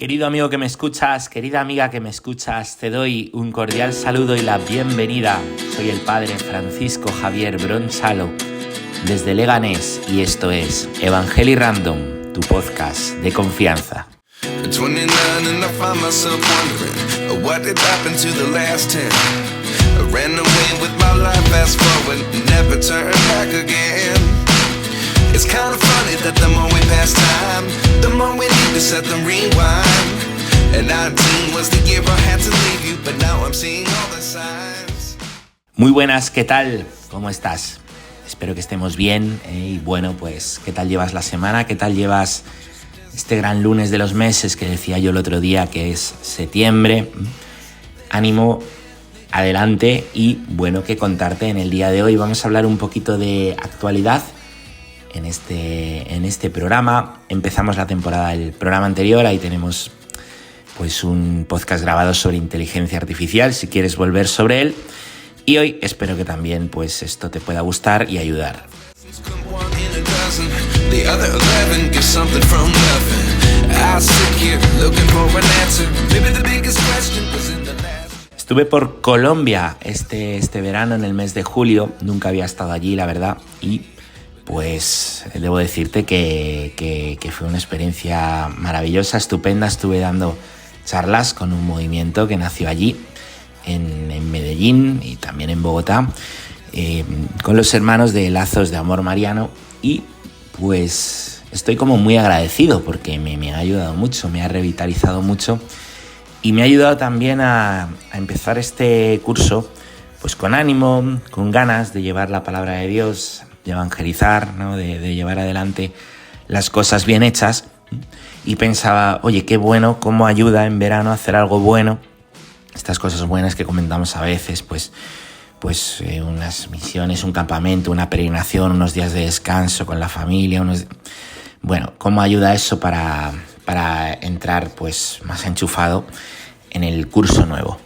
Querido amigo que me escuchas, querida amiga que me escuchas, te doy un cordial saludo y la bienvenida. Soy el padre Francisco Javier Bronchalo, desde Leganés, y esto es Evangelii Random, tu podcast de confianza. It's kind of funny that the more we pass time, the more we need to set the rewind. And 19 was the year I had to leave you, but now I'm seeing all the signs. Muy buenas, ¿qué tal? ¿Cómo estás? Espero que estemos bien y bueno, pues ¿qué tal llevas la semana? ¿Qué tal llevas este gran lunes de los meses que decía yo el otro día que es septiembre? Ánimo, adelante y bueno, que contarte en el día de hoy. Vamos a hablar un poquito de actualidad. En este programa empezamos la temporada del programa anterior, ahí tenemos pues un podcast grabado sobre inteligencia artificial, si quieres volver sobre él, y hoy espero que también pues esto te pueda gustar y ayudar. Estuve por Colombia este verano, en el mes de julio, nunca había estado allí, la verdad, y pues debo decirte que fue una experiencia maravillosa, estupenda. Estuve dando charlas con un movimiento que nació allí, en Medellín y también en Bogotá, con los hermanos de Lazos de Amor Mariano, y pues estoy como muy agradecido porque me ha ayudado mucho, me ha revitalizado mucho y me ha ayudado también a empezar este curso pues con ánimo, con ganas de llevar la palabra de Dios, de evangelizar, ¿no? de llevar adelante las cosas bien hechas. Y pensaba, oye, qué bueno, cómo ayuda en verano a hacer algo bueno. Estas cosas buenas que comentamos a veces, pues unas misiones, un campamento, una peregrinación, unos días de descanso con la familia. Bueno, cómo ayuda eso para entrar pues más enchufado en el curso nuevo.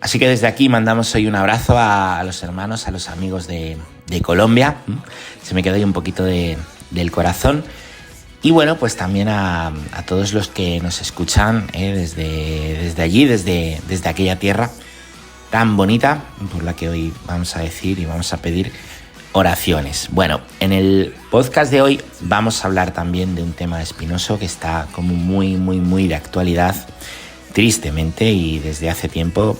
Así que desde aquí mandamos hoy un abrazo a los hermanos, a los amigos de Colombia. Se me quedó ahí un poquito del corazón. Y bueno, pues también a todos los que nos escuchan desde allí, desde aquella tierra tan bonita por la que hoy vamos a decir y vamos a pedir oraciones. Bueno, en el podcast de hoy vamos a hablar también de un tema espinoso que está como muy de actualidad, tristemente, y desde hace tiempo,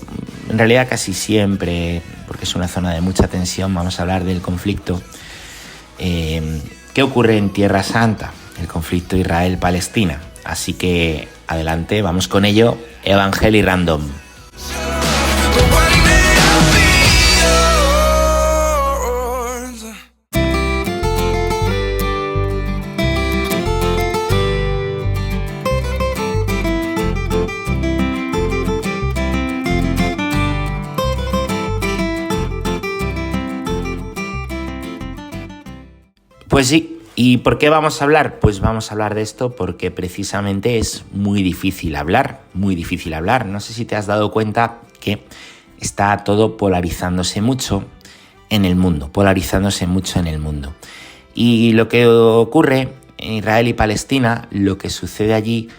en realidad casi siempre, porque es una zona de mucha tensión. Vamos a hablar del conflicto que ocurre en Tierra Santa, el conflicto Israel-Palestina. Así que adelante, vamos con ello. Evangelii Random. Pues sí, ¿y por qué vamos a hablar? Pues vamos a hablar de esto porque precisamente es muy difícil hablar. No sé si te has dado cuenta que está todo polarizándose mucho en el mundo, Y lo que ocurre en Israel y Palestina, lo que sucede allí,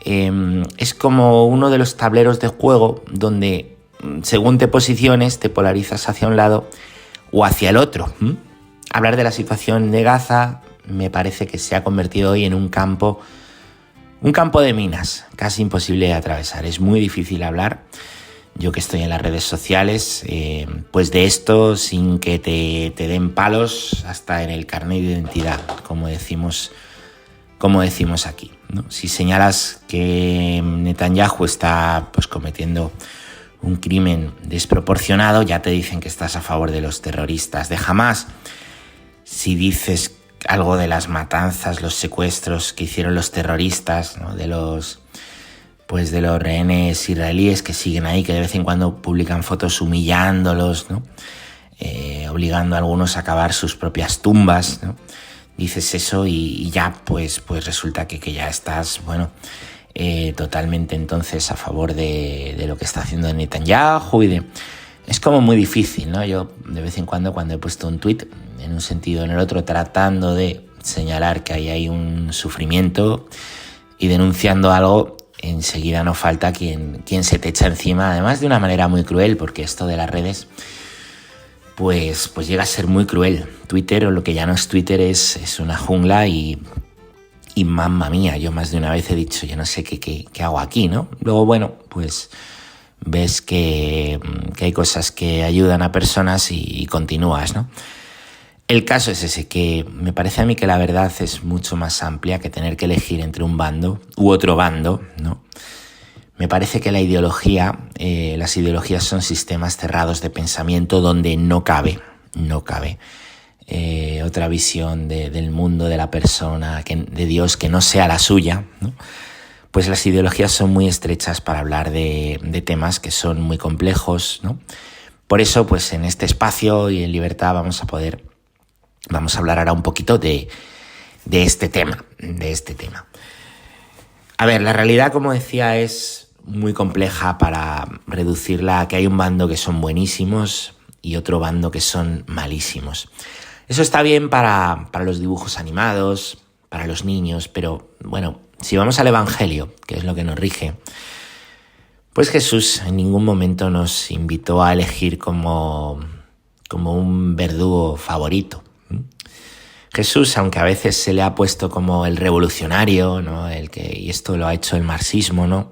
es como uno de los tableros de juego donde, según te posiciones, te polarizas hacia un lado o hacia el otro. Hablar de la situación de Gaza me parece que se ha convertido hoy en un campo de minas, casi imposible de atravesar. Es muy difícil hablar, yo que estoy en las redes sociales, pues de esto sin que te den palos hasta en el carnet de identidad, como decimos aquí, ¿no? Si señalas que Netanyahu está pues cometiendo un crimen desproporcionado, ya te dicen que estás a favor de los terroristas de Hamás. Si dices algo de las matanzas, los secuestros que hicieron los terroristas, ¿no? de los rehenes israelíes que siguen ahí, que de vez en cuando publican fotos humillándolos, ¿no? Obligando a algunos a cavar sus propias tumbas, ¿no? Dices eso y ya pues resulta que ya estás, totalmente entonces a favor de lo que está haciendo Netanyahu y de es como muy difícil, ¿no? Yo de vez en cuando he puesto un tuit en un sentido o en el otro tratando de señalar que ahí hay un sufrimiento y denunciando algo, enseguida no falta quien se te echa encima, además de una manera muy cruel, porque esto de las redes pues llega a ser muy cruel. Twitter, o lo que ya no es Twitter, es una jungla y mamma mía, yo más de una vez he dicho, yo no sé qué hago aquí, ¿no? Luego, bueno, pues ves que hay cosas que ayudan a personas y continúas, ¿no? El caso es ese, que me parece a mí que la verdad es mucho más amplia que tener que elegir entre un bando u otro bando, ¿no? Me parece que las ideologías son sistemas cerrados de pensamiento donde no cabe otra visión del mundo, de la persona, de Dios, que no sea la suya, ¿no? Pues las ideologías son muy estrechas para hablar de temas que son muy complejos, ¿no? Por eso, pues en este espacio y en Libertad vamos a hablar ahora un poquito de este tema. A ver, la realidad, como decía, es muy compleja para reducirla a que hay un bando que son buenísimos y otro bando que son malísimos. Eso está bien para los dibujos animados, para los niños, pero bueno, si vamos al Evangelio, que es lo que nos rige, pues Jesús en ningún momento nos invitó a elegir como un verdugo favorito. Jesús, aunque a veces se le ha puesto como el revolucionario, ¿no? Y esto lo ha hecho el marxismo, ¿no?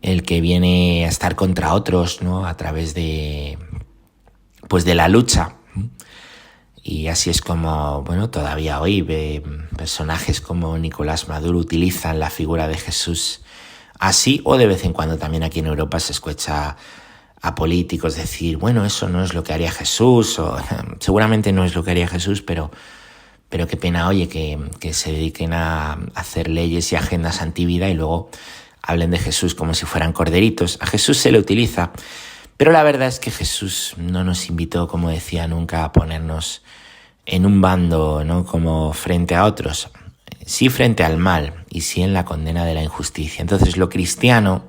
El que viene a estar contra otros, ¿no? A través de la lucha. Y así es como, bueno, todavía hoy personajes como Nicolás Maduro utilizan la figura de Jesús así, o de vez en cuando también aquí en Europa se escucha a políticos decir, bueno, eso no es lo que haría Jesús, o seguramente no es lo que haría Jesús, pero qué pena, oye, que se dediquen a hacer leyes y agendas antivida y luego hablen de Jesús como si fueran corderitos. A Jesús se le utiliza, pero la verdad es que Jesús no nos invitó, como decía, nunca a ponernos en un bando, ¿no? Como frente a otros, sí frente al mal y sí en la condena de la injusticia. Entonces lo cristiano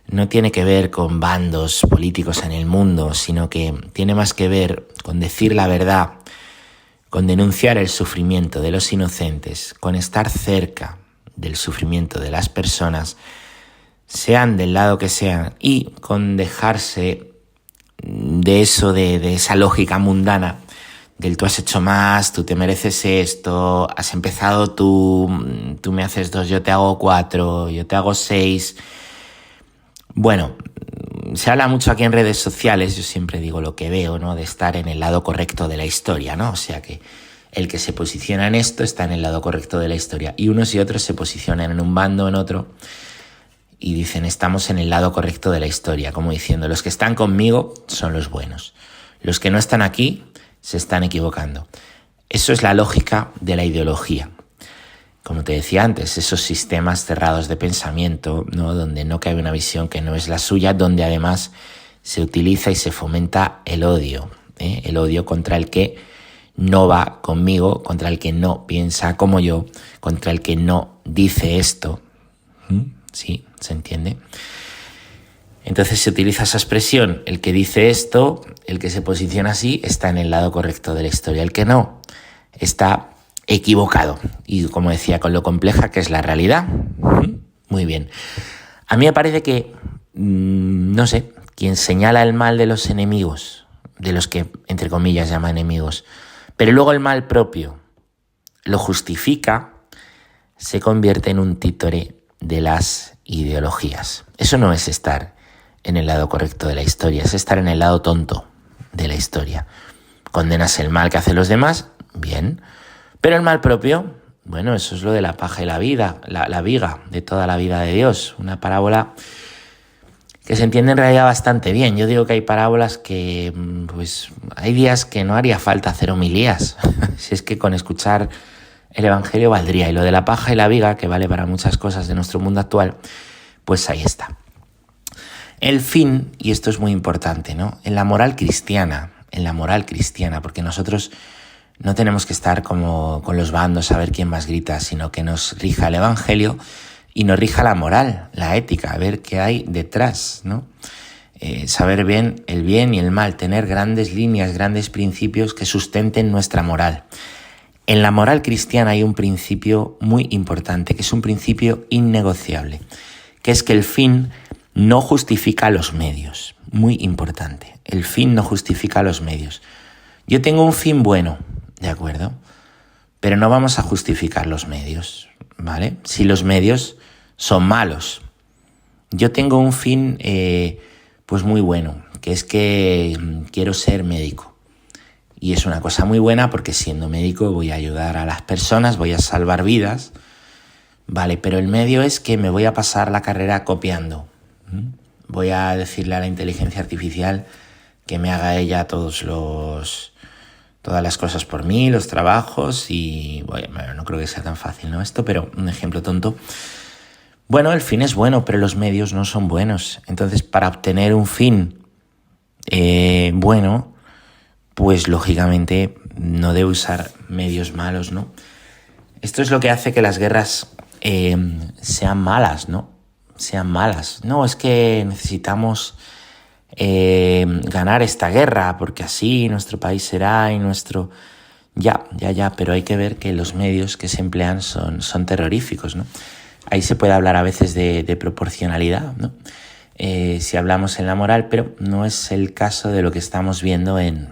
no tiene que ver con bandos políticos en el mundo, sino que tiene más que ver con decir la verdad, con denunciar el sufrimiento de los inocentes, con estar cerca del sufrimiento de las personas, sean del lado que sean, y con dejarse de eso, de esa lógica mundana, del tú has hecho más, tú te mereces esto, has empezado tú me haces 2, yo te hago 4, yo te hago 6. Bueno, se habla mucho aquí en redes sociales, yo siempre digo lo que veo, ¿no? De estar en el lado correcto de la historia, ¿no? O sea que el que se posiciona en esto está en el lado correcto de la historia. Y unos y otros se posicionan en un bando o en otro y dicen, estamos en el lado correcto de la historia, como diciendo, los que están conmigo son los buenos. Los que no están aquí se están equivocando. Eso es la lógica de la ideología. Como te decía antes, esos sistemas cerrados de pensamiento, ¿no? Donde no cabe una visión que no es la suya, donde además se utiliza y se fomenta el odio, el odio contra el que no va conmigo, contra el que no piensa como yo, contra el que no dice esto. ¿Sí? ¿Se entiende? Entonces se utiliza esa expresión, el que dice esto, el que se posiciona así, está en el lado correcto de la historia. El que no, está equivocado. Y como decía, con lo compleja que es la realidad. Muy bien. A mí me parece que, no sé, quien señala el mal de los enemigos, de los que, entre comillas, llama enemigos, pero luego el mal propio lo justifica, se convierte en un títere de las ideologías. Eso no es estar en el lado correcto de la historia, es estar en el lado tonto de la historia. Condenas el mal que hacen los demás, bien, pero el mal propio, bueno, eso es lo de la paja y la vida, la viga de toda la vida de Dios, una parábola que se entiende en realidad bastante bien. Yo digo que hay parábolas que, pues, hay días que no haría falta hacer homilías, si es que con escuchar el Evangelio valdría. Y lo de la paja y la viga, que vale para muchas cosas de nuestro mundo actual, pues ahí está. El fin, y esto es muy importante, ¿no? En la moral cristiana, porque nosotros no tenemos que estar como con los bandos a ver quién más grita, sino que nos rija el Evangelio y nos rija la moral, la ética, a ver qué hay detrás, ¿no? saber bien el bien y el mal, tener grandes líneas, grandes principios que sustenten nuestra moral. En la moral cristiana hay un principio muy importante, que es un principio innegociable, que es que el fin no justifica los medios. Muy importante, el fin no justifica los medios. Yo tengo un fin bueno, ¿de acuerdo? Pero no vamos a justificar los medios, ¿vale? Si los medios son malos. Yo tengo un fin pues muy bueno, que es que quiero ser médico. Y es una cosa muy buena porque siendo médico voy a ayudar a las personas, voy a salvar vidas, ¿vale? Pero el medio es que me voy a pasar la carrera copiando. Voy a decirle a la inteligencia artificial que me haga ella todas las cosas por mí, los trabajos y... Bueno, no creo que sea tan fácil, ¿no? Esto, pero un ejemplo tonto. Bueno, el fin es bueno, pero los medios no son buenos. Entonces, para obtener un fin bueno, pues lógicamente no debo usar medios malos, ¿no? Esto es lo que hace que las guerras sean malas, ¿no? Sean malas. No, es que necesitamos ganar esta guerra porque así nuestro país será y nuestro... Ya, pero hay que ver que los medios que se emplean son terroríficos, ¿no? Ahí se puede hablar a veces de proporcionalidad, ¿no? Si hablamos en la moral, pero no es el caso de lo que estamos viendo en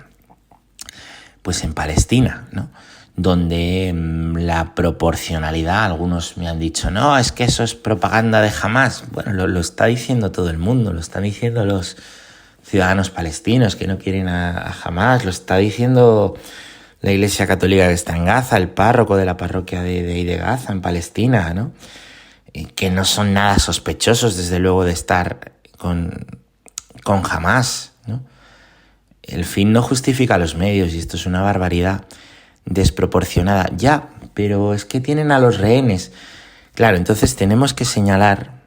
Palestina, ¿no? Donde la proporcionalidad, algunos me han dicho, no, es que eso es propaganda de Hamás. Bueno, lo está diciendo todo el mundo, lo están diciendo los ciudadanos palestinos que no quieren a Hamás, lo está diciendo la Iglesia Católica que está en Gaza, el párroco de la parroquia de Gaza, en Palestina, ¿no? Que no son nada sospechosos, desde luego, de estar con Hamás, ¿no? El fin no justifica los medios y esto es una barbaridad desproporcionada. Ya, pero es que tienen a los rehenes. Claro, entonces tenemos que señalar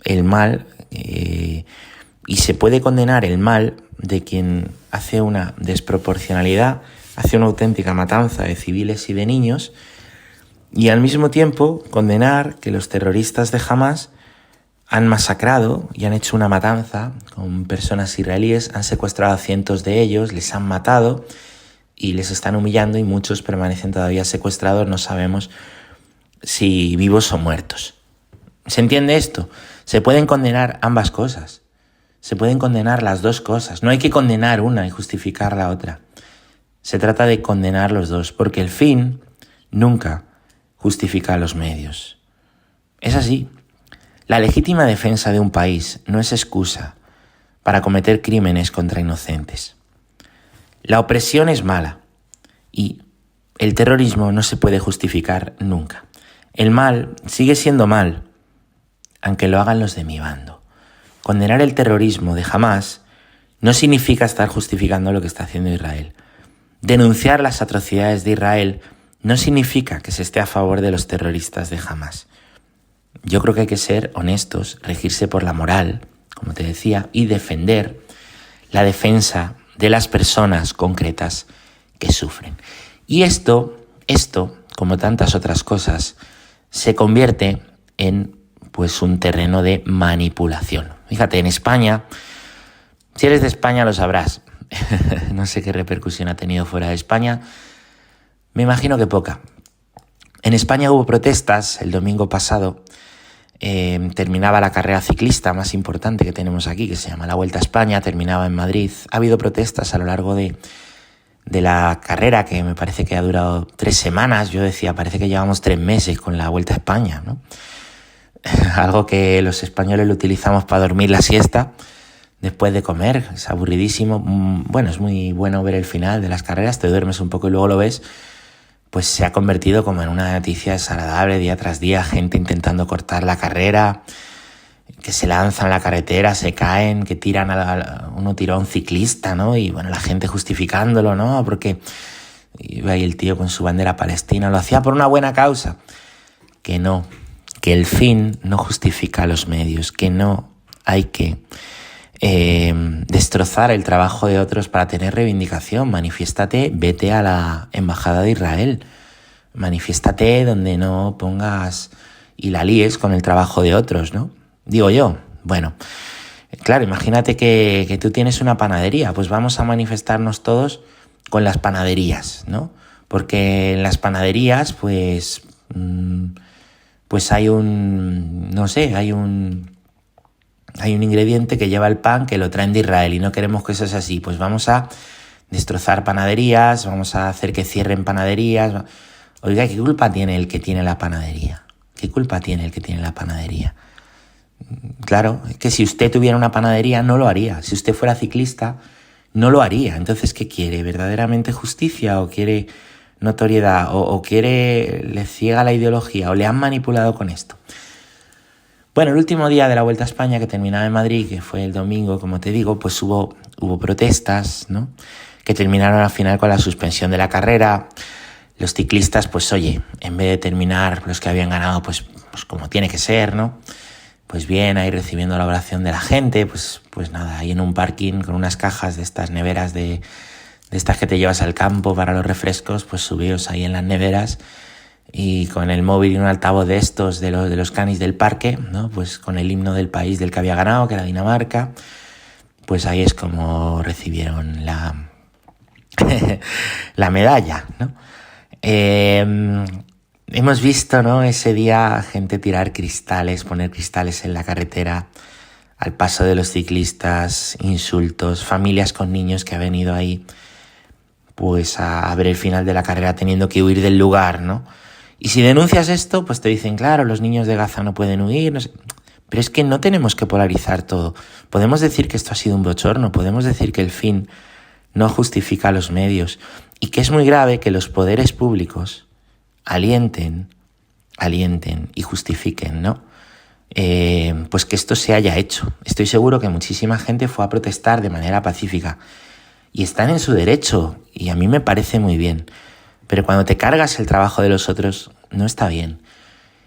el mal y se puede condenar el mal de quien hace una desproporcionalidad, hace una auténtica matanza de civiles y de niños, y al mismo tiempo condenar que los terroristas de Hamás han masacrado y han hecho una matanza con personas israelíes, han secuestrado a cientos de ellos, les han matado y les están humillando y muchos permanecen todavía secuestrados, no sabemos si vivos o muertos. ¿Se entiende esto? Se pueden condenar ambas cosas, se pueden condenar las dos cosas, no hay que condenar una y justificar la otra. Se trata de condenar los dos, porque el fin nunca justifica los medios. Es así. La legítima defensa de un país no es excusa para cometer crímenes contra inocentes. La opresión es mala y el terrorismo no se puede justificar nunca. El mal sigue siendo mal, aunque lo hagan los de mi bando. Condenar el terrorismo de Hamás no significa estar justificando lo que está haciendo Israel. Denunciar las atrocidades de Israel no significa que se esté a favor de los terroristas de Hamás. Yo creo que hay que ser honestos, regirse por la moral, como te decía, y defender la defensa de las personas concretas que sufren. Y esto, como tantas otras cosas, se convierte en un terreno de manipulación. Fíjate, en España, si eres de España lo sabrás, no sé qué repercusión ha tenido fuera de España, me imagino que poca. En España hubo protestas el domingo pasado, terminaba la carrera ciclista más importante que tenemos aquí, que se llama la Vuelta a España, terminaba en Madrid. Ha habido protestas a lo largo de la carrera, que me parece que ha durado 3 semanas. Yo decía, parece que llevamos 3 meses con la Vuelta a España, ¿no? Algo que los españoles lo utilizamos para dormir la siesta después de comer, es aburridísimo. Bueno, es muy bueno ver el final de las carreras, te duermes un poco y luego lo ves. Pues se ha convertido como en una noticia desagradable día tras día, gente intentando cortar la carrera, que se lanzan a la carretera, se caen, que tiran uno tiró a un ciclista, ¿no? Y bueno, la gente justificándolo, ¿no? Porque iba ahí el tío con su bandera palestina, lo hacía por una buena causa. Que no, que el fin no justifica los medios, que no hay que destrozar el trabajo de otros para tener reivindicación. Manifiéstate, vete a la embajada de Israel, manifiéstate donde no pongas y la líes con el trabajo de otros, ¿no? Digo yo. Bueno, Claro, imagínate que tú tienes una panadería, pues vamos a manifestarnos todos con las panaderías, ¿no? Porque en las panaderías, pues hay hay un ingrediente que lleva el pan que lo traen de Israel y no queremos que eso sea así. Pues vamos a destrozar panaderías, vamos a hacer que cierren panaderías. Oiga, ¿qué culpa tiene el que tiene la panadería? ¿Qué culpa tiene el que tiene la panadería? Claro, es que si usted tuviera una panadería no lo haría. Si usted fuera ciclista no lo haría. Entonces, ¿qué quiere? ¿Verdaderamente justicia o quiere notoriedad? ¿O le ciega la ideología? ¿O le han manipulado con esto? Bueno, el último día de la Vuelta a España, que terminaba en Madrid, que fue el domingo, como te digo, pues hubo protestas, ¿no? Que terminaron al final con la suspensión de la carrera. Los ciclistas, pues oye, en vez de terminar los que habían ganado, pues como tiene que ser, ¿no? Pues bien, ahí recibiendo la oración de la gente, pues nada, ahí en un parking con unas cajas de estas neveras de estas que te llevas al campo para los refrescos, pues subidos ahí en las neveras y con el móvil y un altavoz de estos de los canis del parque, ¿no? Pues con el himno del país del que había ganado, que era Dinamarca, pues ahí es como recibieron la medalla, ¿no? Hemos visto, ¿no? Ese día gente tirar cristales, poner cristales en la carretera al paso de los ciclistas, insultos, familias con niños que han venido ahí pues a ver el final de la carrera teniendo que huir del lugar, ¿no? Y si denuncias esto, pues te dicen, claro, los niños de Gaza no pueden huir, no sé. Pero es que no tenemos que polarizar todo. Podemos decir que esto ha sido un bochorno, podemos decir que el fin no justifica los medios y que es muy grave que los poderes públicos alienten y justifiquen, ¿no? Pues que esto se haya hecho. Estoy seguro que muchísima gente fue a protestar de manera pacífica y están en su derecho y a mí me parece muy bien. Pero cuando te cargas el trabajo de los otros, no está bien.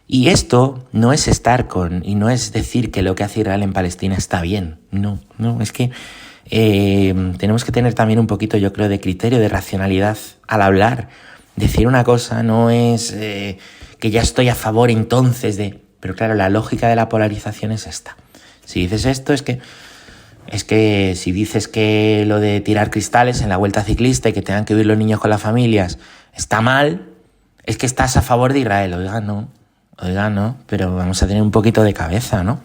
Y esto no es y no es decir que lo que hace Israel en Palestina está bien. No, es que tenemos que tener también un poquito, yo creo, de criterio, de racionalidad al hablar. Decir una cosa no es que ya estoy a favor entonces de... Pero claro, la lógica de la polarización es esta. Si dices esto es que si dices que lo de tirar cristales en la vuelta ciclista y que tengan que huir los niños con las familias está mal, es que estás a favor de Israel. Oiga, no, pero vamos a tener un poquito de cabeza, ¿no?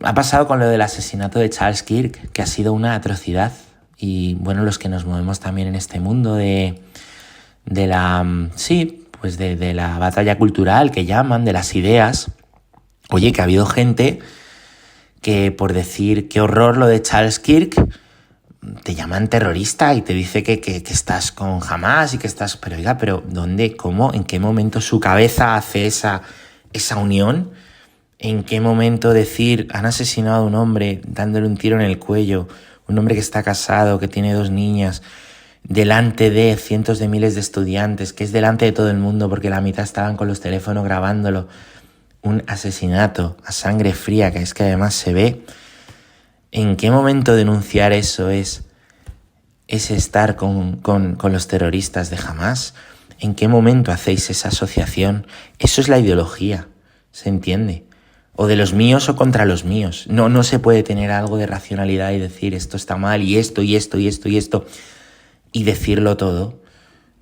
Ha pasado con lo del asesinato de Charles Kirk, que ha sido una atrocidad. Y bueno, los que nos movemos también en este mundo de la batalla cultural que llaman, de las ideas. Oye, que ha habido gente que por decir qué horror lo de Charles Kirk te llaman terrorista y te dice que estás con Hamas y que estás... Pero oiga, ¿dónde, cómo, en qué momento su cabeza hace esa unión? ¿En qué momento decir han asesinado a un hombre dándole un tiro en el cuello? Un hombre que está casado, que tiene 2 niñas, delante de cientos de miles de estudiantes, que es delante de todo el mundo porque la mitad estaban con los teléfonos grabándolo. Un asesinato a sangre fría, que es que además se ve. ¿En qué momento denunciar eso es estar con los terroristas de Hamas? ¿En qué momento hacéis esa asociación? Eso es la ideología, ¿se entiende? O de los míos o contra los míos. No se puede tener algo de racionalidad y decir esto está mal y esto y esto y esto y esto y decirlo todo.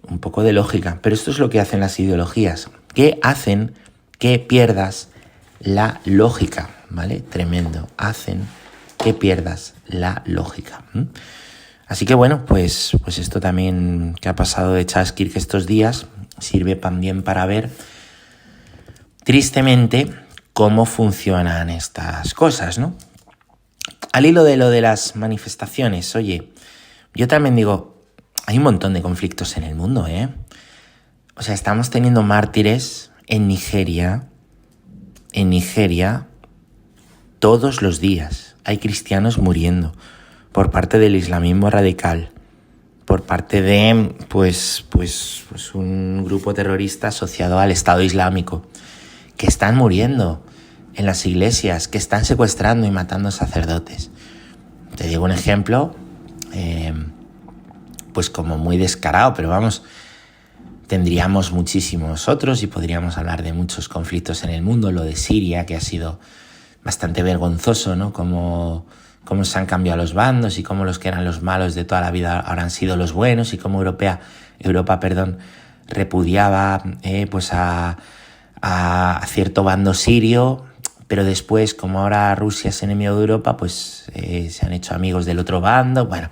Un poco de lógica. Pero esto es lo que hacen las ideologías, que hacen que pierdas la lógica, ¿vale? Tremendo. Hacen que pierdas la lógica. Así que bueno, pues esto también que ha pasado de Charles Kirk estos días sirve también para ver, tristemente, cómo funcionan estas cosas, ¿no? Al hilo de lo de las manifestaciones, oye, yo también digo, hay un montón de conflictos en el mundo, ¿eh? O sea, estamos teniendo mártires en Nigeria, todos los días. Hay cristianos muriendo por parte del islamismo radical, por parte de pues un grupo terrorista asociado al Estado Islámico, que están muriendo en las iglesias, que están secuestrando y matando sacerdotes. Te digo un ejemplo, pues como muy descarado, pero vamos, tendríamos muchísimos otros y podríamos hablar de muchos conflictos en el mundo. Lo de Siria, que ha sido bastante vergonzoso, ¿no? Cómo se han cambiado los bandos y cómo los que eran los malos de toda la vida ahora han sido los buenos y cómo Europa, repudiaba pues a cierto bando sirio, pero después, como ahora Rusia es enemigo de Europa, pues se han hecho amigos del otro bando. Bueno,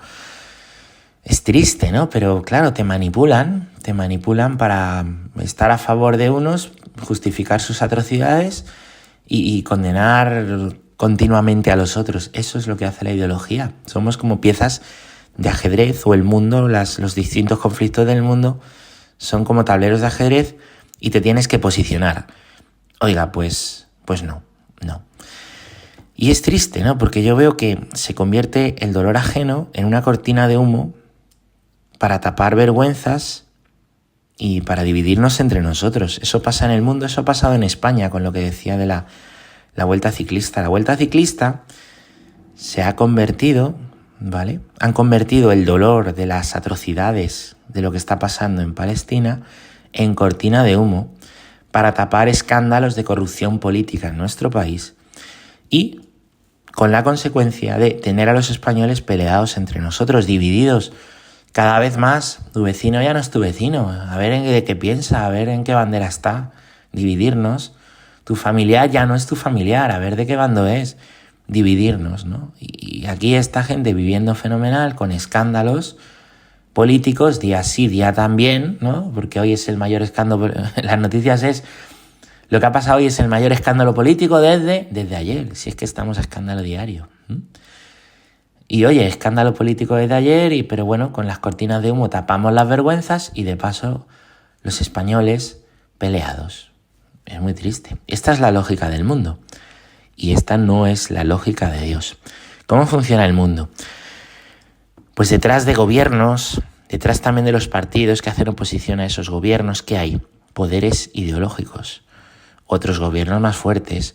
es triste, ¿no? Pero claro, te manipulan para estar a favor de unos, justificar sus atrocidades y condenar continuamente a los otros. Eso es lo que hace la ideología. Somos como piezas de ajedrez, o el mundo, los distintos conflictos del mundo son como tableros de ajedrez y te tienes que posicionar. Oiga, pues no. Y es triste, ¿no? Porque yo veo que se convierte el dolor ajeno en una cortina de humo para tapar vergüenzas y para dividirnos entre nosotros. Eso pasa en el mundo, eso ha pasado en España con lo que decía de la Vuelta Ciclista. La Vuelta Ciclista se ha convertido, ¿vale? Han convertido el dolor de las atrocidades de lo que está pasando en Palestina en cortina de humo para tapar escándalos de corrupción política en nuestro país y con la consecuencia de tener a los españoles peleados entre nosotros, divididos. Cada vez más, tu vecino ya no es tu vecino, a ver de qué piensa, a ver en qué bandera está, dividirnos. Tu familiar ya no es tu familiar, a ver de qué bando es, dividirnos, ¿no? Y aquí esta gente viviendo fenomenal, con escándalos políticos, día sí, día también, ¿no? Porque hoy es el mayor escándalo, las noticias es, lo que ha pasado hoy es el mayor escándalo político desde ayer, si es que estamos a escándalo diario. Y oye, escándalo político desde ayer, pero bueno, con las cortinas de humo tapamos las vergüenzas y de paso los españoles peleados. Es muy triste. Esta es la lógica del mundo y esta no es la lógica de Dios. ¿Cómo funciona el mundo? Pues detrás de gobiernos, detrás también de los partidos que hacen oposición a esos gobiernos, ¿qué hay? Poderes ideológicos, otros gobiernos más fuertes,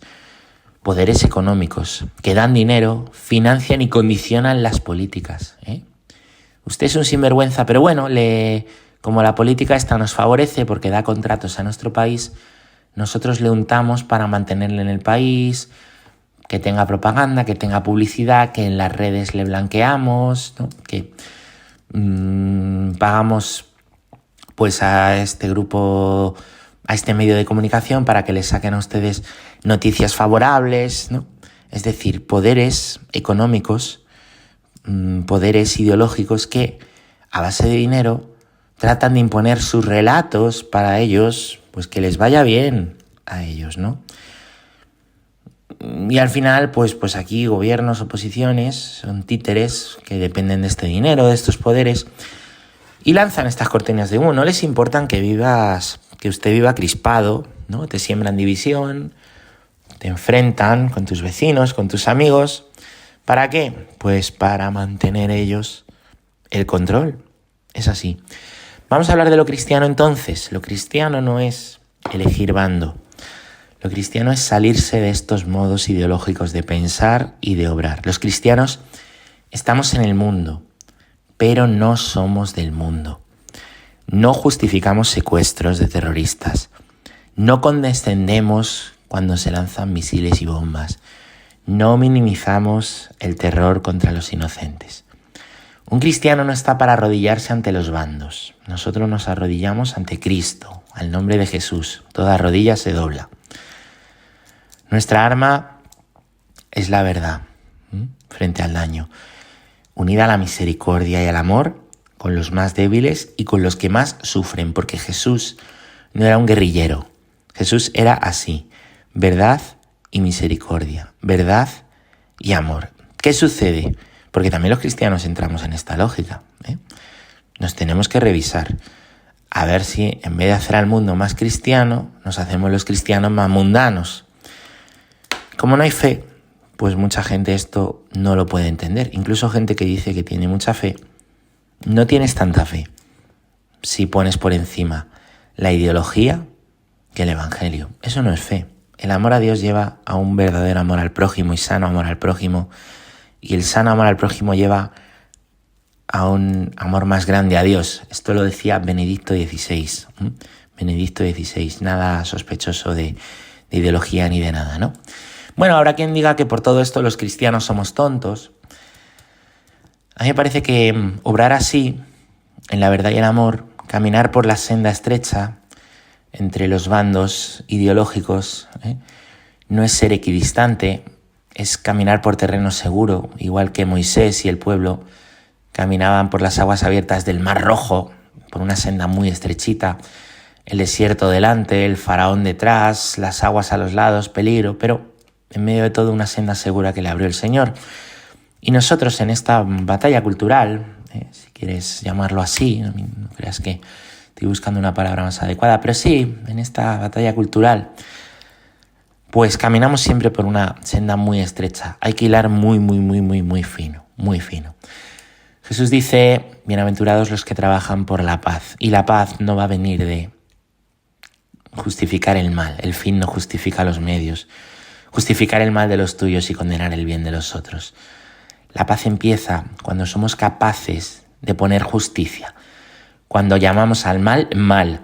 poderes económicos que dan dinero, financian y condicionan las políticas. Usted es un sinvergüenza, pero bueno, como la política esta nos favorece porque da contratos a nuestro país, nosotros le untamos para mantenerle en el país, que tenga propaganda, que tenga publicidad, que en las redes le blanqueamos, ¿no? Que pagamos pues a este grupo, a este medio de comunicación para que les saquen a ustedes noticias favorables, ¿no? Es decir, poderes económicos, poderes ideológicos que a base de dinero tratan de imponer sus relatos para ellos, pues que les vaya bien a ellos, ¿no? Y al final, pues aquí gobiernos, oposiciones, son títeres que dependen de este dinero, de estos poderes, y lanzan estas cortinas de humo. No les importan que usted viva crispado, ¿no? Te siembran división, te enfrentan con tus vecinos, con tus amigos. ¿Para qué? Pues para mantener ellos el control. Es así. Vamos a hablar de lo cristiano entonces. Lo cristiano no es elegir bando. Lo cristiano es salirse de estos modos ideológicos de pensar y de obrar. Los cristianos estamos en el mundo, pero no somos del mundo. No justificamos secuestros de terroristas. No condescendemos cuando se lanzan misiles y bombas. No minimizamos el terror contra los inocentes. Un cristiano no está para arrodillarse ante los bandos. Nosotros nos arrodillamos ante Cristo, al nombre de Jesús. Toda rodilla se dobla. Nuestra arma es la verdad frente al daño, unida a la misericordia y al amor con los más débiles y con los que más sufren, porque Jesús no era un guerrillero. Jesús era así, verdad y misericordia, verdad y amor. ¿Qué sucede? Porque también los cristianos entramos en esta lógica. Nos tenemos que revisar a ver si en vez de hacer al mundo más cristiano, nos hacemos los cristianos más mundanos. Como no hay fe, pues mucha gente esto no lo puede entender. Incluso gente que dice que tiene mucha fe, no tienes tanta fe si pones por encima la ideología que el evangelio. Eso no es fe. El amor a Dios lleva a un verdadero amor al prójimo y sano amor al prójimo. Y el sano amor al prójimo lleva a un amor más grande a Dios. Esto lo decía Benedicto XVI. Benedicto XVI, nada sospechoso de ideología ni de nada, ¿no? Bueno, habrá quien diga que por todo esto los cristianos somos tontos. A mí me parece que obrar así, en la verdad y el amor, caminar por la senda estrecha entre los bandos ideológicos, no es ser equidistante, es caminar por terreno seguro, igual que Moisés y el pueblo caminaban por las aguas abiertas del Mar Rojo, por una senda muy estrechita, el desierto delante, el faraón detrás, las aguas a los lados, peligro, pero en medio de todo una senda segura que le abrió el Señor. Y nosotros en esta batalla cultural, si quieres llamarlo así, no creas que estoy buscando una palabra más adecuada, pero sí, en esta batalla cultural, pues caminamos siempre por una senda muy estrecha. Hay que hilar muy fino, muy fino. Jesús dice, bienaventurados los que trabajan por la paz. Y la paz no va a venir de justificar el mal. El fin no justifica los medios. Justificar el mal de los tuyos y condenar el bien de los otros. La paz empieza cuando somos capaces de poner justicia. Cuando llamamos al mal, mal.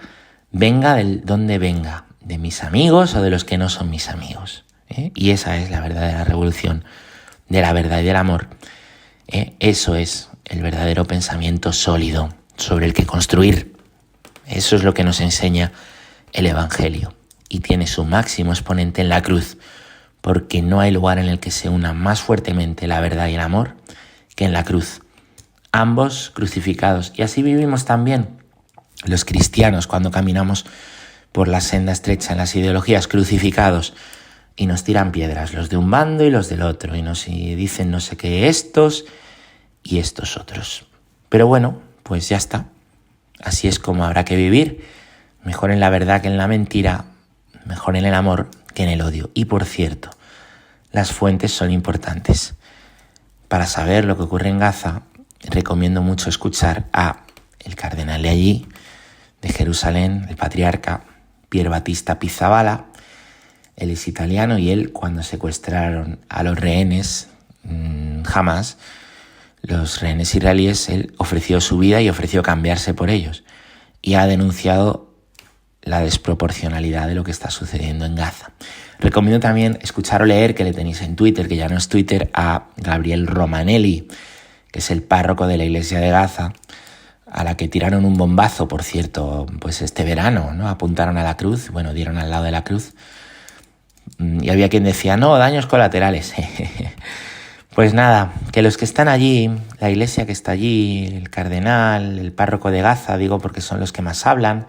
Venga del donde venga. De mis amigos o de los que no son mis amigos. Y esa es la verdadera revolución de la verdad y del amor. Eso es el verdadero pensamiento sólido sobre el que construir. Eso es lo que nos enseña el Evangelio. Y tiene su máximo exponente en la cruz. Porque no hay lugar en el que se una más fuertemente la verdad y el amor que en la cruz. Ambos crucificados. Y así vivimos también los cristianos cuando caminamos por la senda estrecha en las ideologías, crucificados. Y nos tiran piedras, los de un bando y los del otro. Y nos dicen no sé qué estos y estos otros. Pero bueno, pues ya está. Así es como habrá que vivir. Mejor en la verdad que en la mentira. Mejor en el amor que en el odio. Y por cierto, las fuentes son importantes. Para saber lo que ocurre en Gaza, recomiendo mucho escuchar a el cardenal de allí, de Jerusalén, el patriarca Pier Battista Pizzaballa. Él es italiano y él, cuando secuestraron a los rehenes Hamas, los rehenes israelíes, él ofreció su vida y ofreció cambiarse por ellos. Y ha denunciado la desproporcionalidad de lo que está sucediendo en Gaza. Recomiendo también escuchar o leer, que le tenéis en Twitter, que ya no es Twitter, a Gabriel Romanelli, que es el párroco de la iglesia de Gaza, a la que tiraron un bombazo, por cierto, pues este verano, ¿no? Apuntaron a la cruz, bueno, dieron al lado de la cruz, y había quien decía, no, daños colaterales. Pues nada, que los que están allí, la iglesia que está allí, el cardenal, el párroco de Gaza, digo porque son los que más hablan.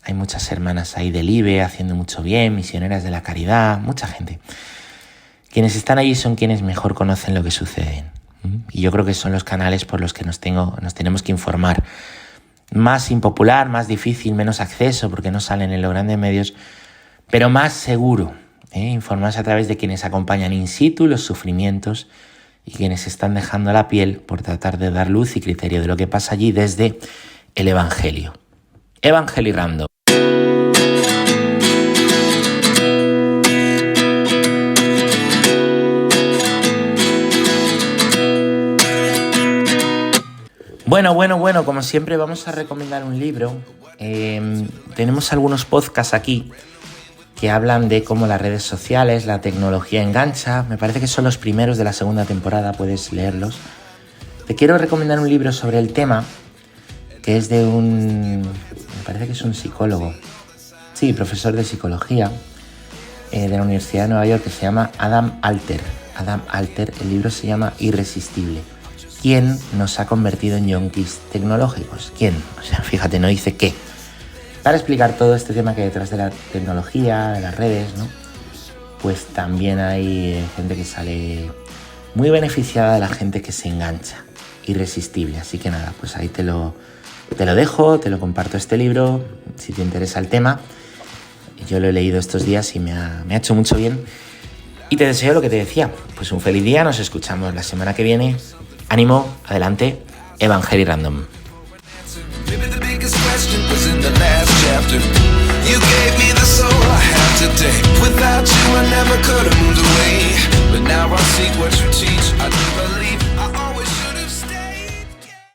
Hay muchas hermanas ahí del IBE haciendo mucho bien, misioneras de la caridad, mucha gente. Quienes están allí son quienes mejor conocen lo que sucede. Y yo creo que son los canales por los que nos tenemos que informar. Más impopular, más difícil, menos acceso, porque no salen en los grandes medios, pero más seguro. Informarse a través de quienes acompañan in situ los sufrimientos y quienes están dejando la piel por tratar de dar luz y criterio de lo que pasa allí desde el Evangelio. Evangelirando. Bueno, como siempre vamos a recomendar un libro. Tenemos algunos podcasts aquí que hablan de cómo las redes sociales, la tecnología engancha. Me parece que son los primeros de la segunda temporada, puedes leerlos. Te quiero recomendar un libro sobre el tema, que es de me parece que es un psicólogo, sí, profesor de psicología de la Universidad de Nueva York, que se llama Adam Alter. El libro se llama Irresistible. ¿Quién nos ha convertido en yonkis tecnológicos? ¿Quién? O sea, fíjate, no dice qué. Para explicar todo este tema que hay detrás de la tecnología, de las redes, ¿no? Pues también hay gente que sale muy beneficiada de la gente que se engancha. Irresistible. Así que nada, pues ahí te lo dejo, te lo comparto este libro, si te interesa el tema. Yo lo he leído estos días y me ha hecho mucho bien. Y te deseo lo que te decía, pues un feliz día, nos escuchamos la semana que viene. Ánimo, adelante, Evangelii Random. Maybe the biggest question was in the last chapter. You gave me the soul I have today. Without you I never could have moved away. But now I seek what you teach. I do